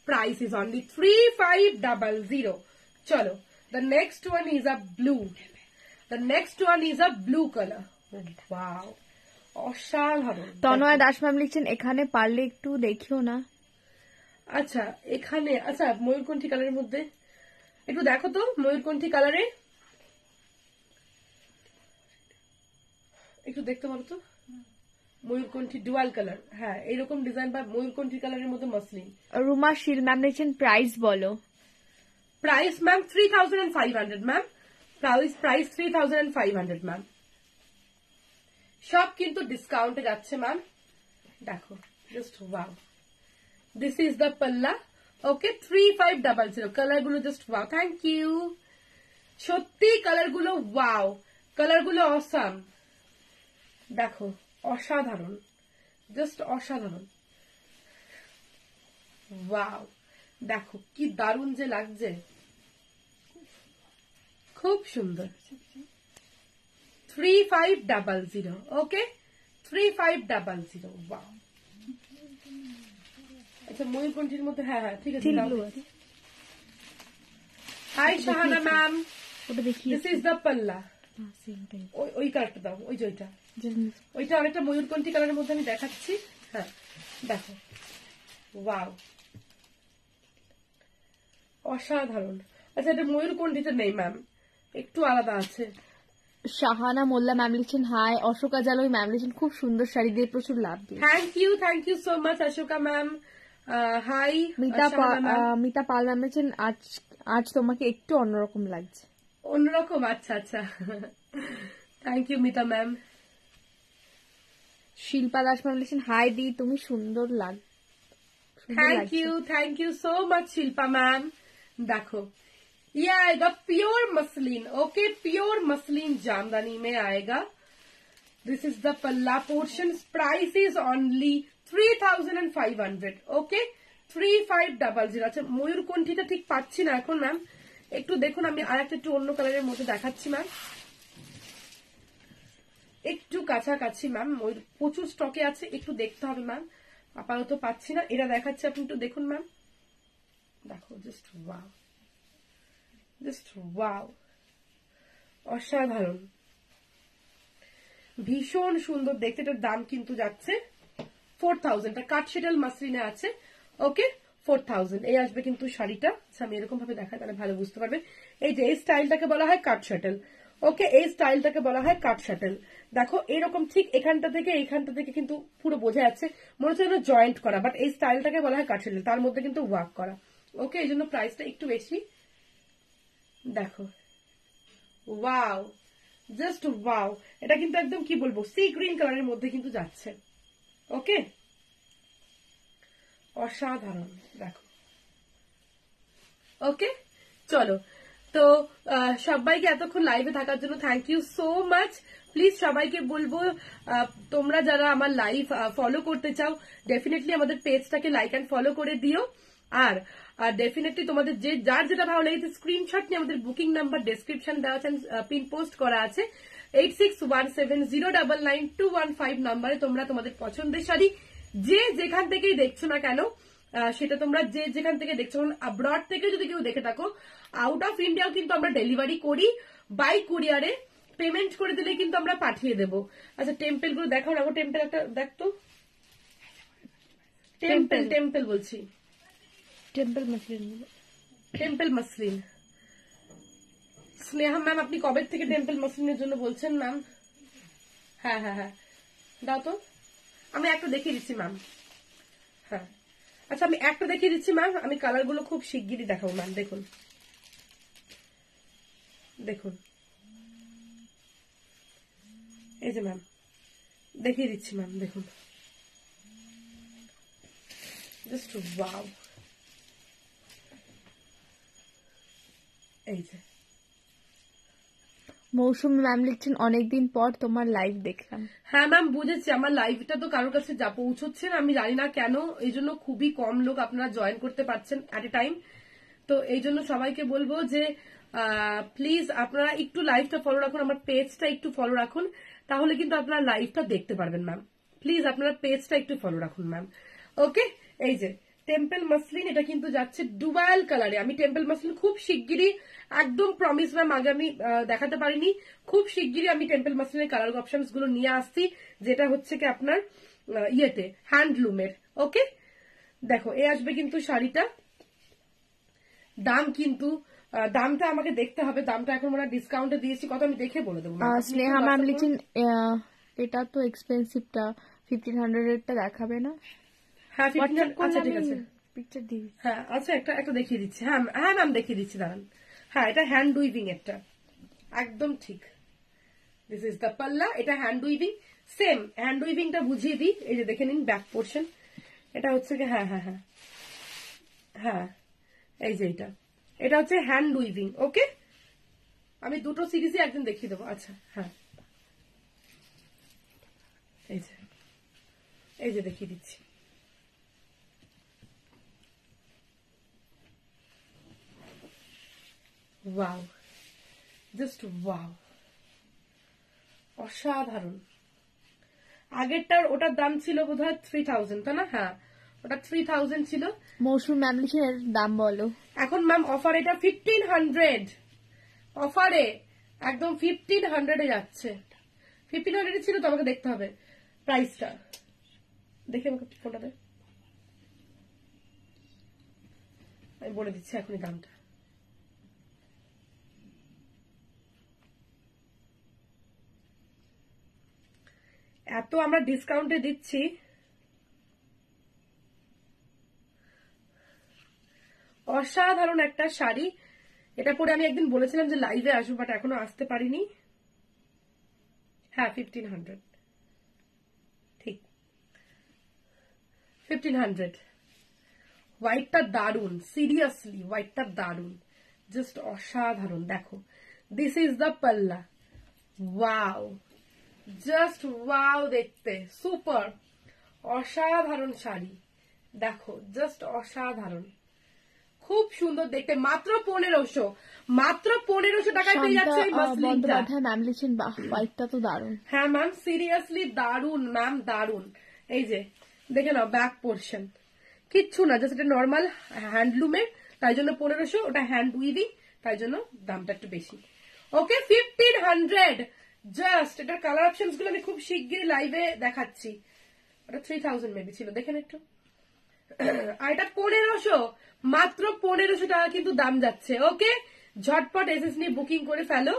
Price is only 3500. Chalo, the next one is a blue. The next one is a blue color. Wow, অসাধারণ। তনয়া দাস ম্যাম লিখছেন এখানে পারলে একটু দেখিও না। আচ্ছা, এখানে আচ্ছা ময়ূরকণ্ঠী কালারের মধ্যে একটু দেখো তো, ময়ূরকণ্ঠী কালারে একটু দেখতে পারো তো, ময়ূরকণ্ঠী ডুয়াল কালার। হ্যাঁ, এইরকম ডিজাইন বা ময়ূরকণ্ঠী কালারের মধ্যে মসলিন। রুমা শীল ম্যাম লিখছেন প্রাইস বলো। Price ma'am 3500 ma'am, price 3500 ma'am. সব কিন্তু ডিসকাউন্টে যাচ্ছে ম্যাম। দেখো just wow, this is the পাল্লা। ওকে, 3500। কালার গুলো জাস্ট ওয়াও, থ্যাংক ইউ। সত্যি কালার গুলো ওয়াও, কালার গুলো অসাম। দেখো অসাধারণ, জাস্ট অসাধারণ। ওয়াও, দেখো কি দারুণ যে লাগছে, খুব সুন্দর। 3500। ওকে, 3500। ওয়াও, আচ্ছা ময়ূরকণ্ঠীর মধ্যে, হ্যাঁ হ্যাঁ ঠিক আছে। হাই শাহানা ম্যাম, ওটা দেখি। দিস ইজ দ্য পাল্লা। ওই কালারটা দাও, ওই যে ওইটা অনেকটা ময়ূরকণ্ঠী কালারের মধ্যে আমি দেখাচ্ছি। হ্যাঁ দেখো, ওয়াও, অসাধারণ। আচ্ছা, এটা ময়ূরকণ্ঠীটা নেই ম্যাম, একটু আলাদা আছে। শাহানা মোল্লা ম্যাম লিখছেন হাই। অশোকা জালই ম্যাম লিখছেন খুব সুন্দর শাড়ি দিয়ে প্রচুর লাভ দিয়ে। Thank you so much Ashoka ma'am. Hi Mita Pal ma'am লিখছেন আজ তোমাকে একটু অন্যরকম লাগছে। অন্যরকম, আচ্ছা আচ্ছা। Thank you Mita ma'am. Shilpa Das ma'am লিখছেন হাই দি তুমি সুন্দর thank you so much Shilpa ma'am. देखो ये आएगा pure muslin, okay, pure muslin Jamdani में आएगा। दिस इज द पल्ला portion, price is only 3500, okay, 3500। আচ্ছা, ময়ূরকণ্ঠীটা ঠিক পাচ্ছি না এখন ম্যাম, একটু দেখুন, আমি আরেকটা একটু অন্য কালারের মধ্যে দেখাচ্ছি ম্যাম, একটু কাছাকাছি ম্যাম, প্রচুর স্টকে আছে, একটু দেখতে হবে ম্যাম, আপাতত পাচ্ছি না। এটা দেখাচ্ছে, আপনি একটু দেখুন ম্যাম, দেখো, জাস্ট ওয়াও, অসাধারণ, ভীষণ সুন্দর দেখতে। এটার দাম কিন্তু যাচ্ছে 4000, কাট সেটেল মাসলিনে আছে, ওকে, 4000 এই আসবে কিন্তু শাড়িটা। আচ্ছা, আমি এরকম ভাবে দেখাই তাহলে ভালো বুঝতে পারবে। এই যে এই স্টাইলটাকে বলা হয় কাট শাটল, ওকে, এই স্টাইলটাকে বলা হয় কাট শাটল। দেখো এরকম ঠিক এখানটা থেকে এইখানটা থেকে কিন্তু পুরো বোঝা যাচ্ছে, মনে হচ্ছে যেন জয়েন্ট করা, বাট এই স্টাইলটাকে বলা হয় কাট শাটল, তার মধ্যে কিন্তু ওয়ার্ক করা, ওকে, এই জন্য প্রাইসটা একটু বেশি। দেখো, ওয়াও, জাস্ট ওয়াও, এটা কিন্তু একদম কি বলবো, সি গ্রিন কালারের মধ্যে কিন্তু যাচ্ছে, ওকে, অসাধারণ, দেখো, ওকে। চলো, তো সবাইকে এতক্ষণ লাইভে থাকার জন্য thank you so much. Please সবাইকে বলবো, তোমরা যারা আমার লাইভ ফলো করতে চাও, ডেফিনেটলি আমাদের পেজটাকে লাইক অ্যান্ড ফলো করে দিও। আর ডেফিনেটলি তোমাদের যার যেটা ভালো লেগেছে স্ক্রিনশট নিয়ে আমাদের বুকিং নাম্বার ডেসক্রিপশন দেওয়া আছে, পিন পোস্ট করা আছে, 8617099215 নাম্বারে তোমরা তোমাদের পছন্দের শাড়ি যে যেখান থেকেই দেখছো না কেন, সেটা তোমরা যে যেখান থেকে দেখছো, আব্রড থেকে যদি কেউ দেখে থাকো, আউট অফ ইন্ডিয়াও কিন্তু আমরা ডেলিভারি করি, বাই কুরিয়ারে পেমেন্ট করে দিলে কিন্তু আমরা পাঠিয়ে দেবো। আচ্ছা, টেম্পেল গুলো দেখাও না, টেম্পেল একটা দেখতো, টেম্পেল বলছি, টেম্পেল মাসলিন। স্নেহা ম্যাম, আপনি কবে থেকে টেম্পেল মাসলিনের জন্য বলছেন ম্যাম? হ্যাঁ, দাও তো, আমি একটা দেখিয়ে দিচ্ছি ম্যাম। হ্যাঁ, আচ্ছা, আমি একটা দেখিয়ে দিচ্ছি ম্যাম, আমি কালার গুলো খুব শিগগিরই দেখাবো ম্যাম। দেখুন, এই যে ম্যাম দেখিয়ে দিচ্ছি ম্যাম, দেখুন, জাস্ট ওয়াও, এই যে। মৌসুমী ম্যাম লিখছেন অনেকদিন পর তোমার লাইভ দেখলাম। হ্যাঁ ম্যাম, বুঝেছি, আমার লাইভটা তো কারোর কাছে যা পৌঁছচ্ছে না, আমি জানি না কেন, এই জন্য খুবই কম লোক আপনারা জয়েন করতে পারছেন এট এ টাইম। তো এই জন্য সবাইকে বলবো যে প্লিজ আপনারা একটু লাইভটা ফলো রাখুন, আমার পেজটা একটু ফলো রাখুন, তাহলে কিন্তু আপনারা লাইভটা দেখতে পারবেন ম্যাম। প্লিজ আপনারা পেজটা একটু ফলো রাখুন ম্যাম, ওকে। এই যে টেম্পল মাসলিন, এটা কিন্তু যাচ্ছে ডুবাল কালারে। আমি টেম্পল মাসলিন খুব শিগগিরই, একদম প্রমিস ম্যাম, আগে আমি দেখাতে পারিনি, খুব শিগগিরই আমি টেম্পল মাসলিনের কালার অপশনস গুলো নিয়ে আসছি, যেটা হচ্ছে কি আপনার ইয়েতে হ্যান্ডলুমের, ওকে। দেখো, এ আসবে কিন্তু শাড়িটা, দাম কিন্তু দামটা আমাকে দেখতে হবে, দামটা এখন মনে হয় ডিসকাউন্টে দিয়েছি, কত আমি দেখে বলে দেবো। স্নেহা ম্যাম লিখছেন এটা তো এক্সপেন্সিভটা 1500 এরটা দেখাবে না? হ্যাঁ, 1500, আচ্ছা ঠিক আছে, পিকচার দিই। হ্যাঁ, আচ্ছা, একটা দেখিয়ে দিচ্ছি। হ্যাঁ ম্যাম, দেখিয়ে দিচ্ছি, দাঁড়ান। হ্যাঁ, এটা হ্যান্ড উইভিং, একটা একদম ঠিক। দিস ইজ দ্য পাল্লা, এটা হ্যান্ড উইভিং, সেম হ্যান্ড উইভিংটা বুঝিয়ে দিই, এই যে দেখে নিন ব্যাক পোর্শন, এটা হচ্ছে কি, হ্যাঁ, এই যে এটা হচ্ছে হ্যান্ড উইভিং, ওকে। আমি দুটো সিরিজে একদিন দেখিয়ে দেবো। আচ্ছা, হ্যাঁ, এই যে দেখিয়ে দিচ্ছি, ওয়াও, জাস্ট ওয়াও, অসাধারণ। আগেরটার ওটার দাম ছিল বোধহয় 3000, তাই না? হ্যাঁ, ওটা 3000 ছিল। মৌসুম ম্যাম লিখছেন এর দাম বলো। এখন ম্যাম অফার, এটা 1500 অফারে, একদম 1500 যাচ্ছে। 1500 ছিল তো, আমাকে দেখতে হবে প্রাইসটা, দেখে আমাকে ফোনটাতে। আমি বলে দিচ্ছি এখনই দামটা। এত আমরা ডিসকাউন্টে দিচ্ছি, অসাধারণ একটা শাড়ি। এটা পরে আমি একদিন বলেছিলাম যে লাইভে আসবো, বাট এখনো আসতে পারিনি। হ্যাঁ 1500, ঠিক 1500। হোয়াইটটা দারুন, সিরিয়াসলি হোয়াইটটা দারুন, জাস্ট অসাধারণ। দেখো, দিস ইজ দ্য পাল্লা, ওয়াও, জাস্ট ওয়াও, দেখতে সুপার, অসাধারণ শাড়ি। দেখো জাস্ট অসাধারণ, খুব সুন্দর দেখতে। মাত্র 1500, মাত্র 1500 টাকায় পেয়ে যাচ্ছে এই মাসলিনটা। বন্দ্যোপাধ্যায় ম্যাম লিখছেন বাহ, হোয়াইটটা তো দারুন। হ্যাঁ ম্যাম, সিরিয়াসলি দারুন ম্যাম, দারুন। এই যে দেখে নাও ব্যাক পোর্শন, কিচ্ছু না, জাস্ট এটা নর্মাল হ্যান্ডলুমের, তাই জন্য 1500। ওটা হ্যান্ড উইভিং, তাই জন্য দামটা একটু বেশি। ওকে 1500 জাস্ট। এটার কালার অপশনস গুলো আমি খুব শিগগিরই লাইভে দেখাচ্ছি। ওটা 3000 মেবি ছিল, দেখেন একটু। আর এটা 1500, মাত্র 1500 টাকা কিন্তু দাম যাচ্ছে। ওকে, ঝটপট এসএস নিয়ে বুকিং করে ফেলো।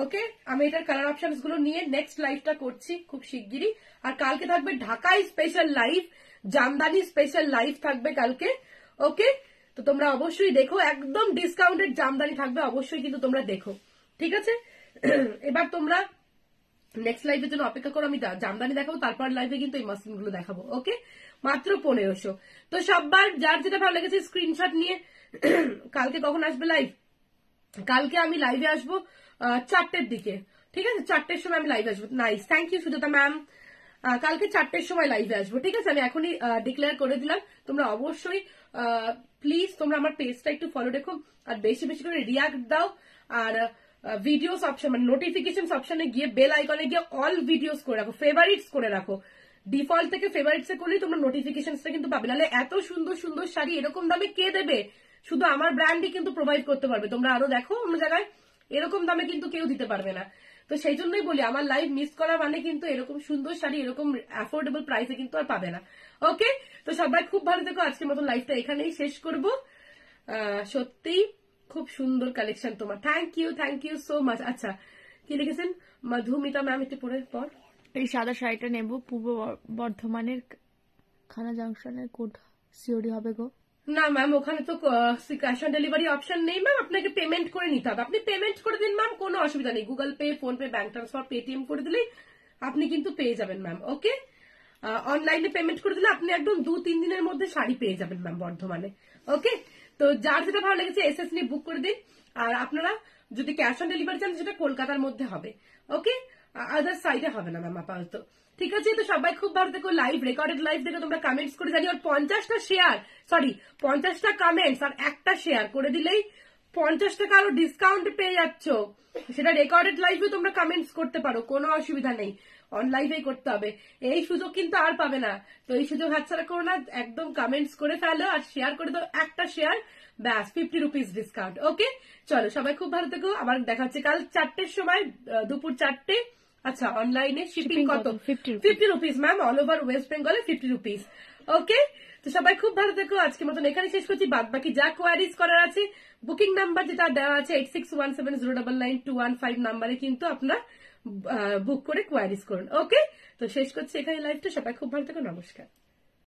ওকে, আমি এটার কালার অপশনস গুলো নিয়ে নেক্সট লাইভটা করছি খুব শিগগিরই। আর কালকে থাকবে ঢাকায় special live, Jamdani special live থাকবে কালকে। ওকে, তো তোমরা অবশ্যই দেখো, একদম ডিসকাউন্টেড জামদানি থাকবে, অবশ্যই কিন্তু তোমরা দেখো, ঠিক আছে। এবার তোমরা নেক্সট লাইভের জন্য অপেক্ষা করো, আমি জামদানি দেখাবো, তারপর লাইভে কিন্তু এই মাসলিন গুলো দেখাবো। ওকে, মাত্র 1500। তো সবার যার যেটা ভালো লেগেছে স্ক্রিনশট নিয়ে কালকে কখন আসবে লাইভ? কালকে আমি লাইভে আসবো 4টের দিকে, ঠিক আছে, 4টের সময় আমি লাইভে আসবো। Nice, thank you Sujata ma'am. কালকে 4টের সময় লাইভে আসবো, ঠিক আছে, আমি এখনই ডিক্লেয়ার করে দিলাম। তোমরা অবশ্যই প্লিজ তোমরা আমার পেজটা একটু ফলো রেখো, আর বেশি বেশি করে রিয়াক্ট দাও। আর ভিডিওস অপশন মানে নোটিফিকেশন অপশনে গিয়ে বেল আইকনে গিয়ে অল ভিডিওস করে রাখো, ফেভারিটস করে রাখো। ডিফল্ট থেকে ফেভারিটস এ করলেই তোমরা নোটিফিকেশনসটা কিন্তু পাবে, নাহলে এত সুন্দর সুন্দর শাড়ি এরকম দামে কে দেবে? শুধু আমার ব্র্যান্ডই কিন্তু প্রোভাইড করতে পারবে। তোমরা আরো দেখো অন্য জায়গায় এরকম দামে কিন্তু কেউ দিতে পারবে না। তো সেই জন্যই বলি, আমার লাইভ মিস করা মানে কিন্তু এরকম সুন্দর শাড়ি এরকম অ্যাফোর্ডেবল প্রাইসে কিন্তু আর পাবে না। ওকে, তো সবাই খুব ভালো থেকো। আজকের মতন লাইভটা এখানেই শেষ করব। সত্যি খুব সুন্দর কালেকশন তোমার, থ্যাংক ইউ সো মাচ। আচ্ছা, কি লিখেছেন মধুমিতা ম্যাম? একটু পরে পর। এই সাদা শাড়িটা নেব, পূর্ব বর্ধমানের খানা জাংশনের কোড সিওরি হবে গো। না ম্যাম, ওখানে তো ক্যাশ অন ডেলিভারি অপশন নেই ম্যাম, আপনাকে পেমেন্ট করে নিতে হবে। আপনি পেমেন্ট করে দিন ম্যাম, কোনো অসুবিধা নেই। Google pay, phone pay, bank transfer, Paytm করে দিলেই আপনি কিন্তু পেয়ে যাবেন ম্যাম। ওকে, অনলাইনে পেমেন্ট করে দিলে আপনি একদম 2-3 দিনের মধ্যে শাড়ি পেয়ে যাবেন ম্যাম বর্ধমানে। ওকে, তো যার যেটা ভালো লেগেছে এসএস নিয়ে বুক করে দিন। আর আপনারা যদি ক্যাশ অন ডেলিভারি চান সেটা কলকাতার মধ্যে হবে। ওকে, আদার সাইডে হবে না ম্যাম আপাতত, ঠিক আছে। তো সবাই খুব ভালো থেকো। লাইভ রেকর্ডেড লাইভ দেখে তোমরা কমেন্টস করে জানিও। আর 50টা শেয়ার, সরি 50টা কমেন্টস আর একটা শেয়ার করে দিলেই 50 টাকা আরো ডিসকাউন্ট পেয়ে যাচ্ছ। সেটা রেকর্ডেড লাইভে তোমরা কমেন্টস করতে পারো, কোনো অসুবিধা নেই, অনলাইনেই করতে হবে। এই সুযোগ কিন্তু আর পাবে না, তো এই সুযোগ হাতছাড়া করো না। একদম কমেন্টস করে ফেলো আর শেয়ার করে দাও, একটা শেয়ার ব্যাস 50 রুপিস ডিসকাউন্ট। ওকে, চলো সবাই খুব ভালো থেকো। আবার দেখা হচ্ছে কাল 4টের সময়, দুপুর 4টে। আচ্ছা, অনলাইনে শিপিং কত? 50 rupees ma'am, all over West বেঙ্গলে 50 রুপিস। ওকে, তো সবাই খুব ভালো থেকো। আজকের মতন এখানে শেষ করছি। বাদ বাকি যা কোয়ারিজ করার আছে, বুকিং নাম্বার যেটা দেওয়া আছে 8617099215 নাম্বারে কিন্তু আপনার বুক করে কোয়ারিজ করুন। ওকে, তো শেষ করছি এখানে লাইভটা। সবাই খুব ভালো থেকো, নমস্কার।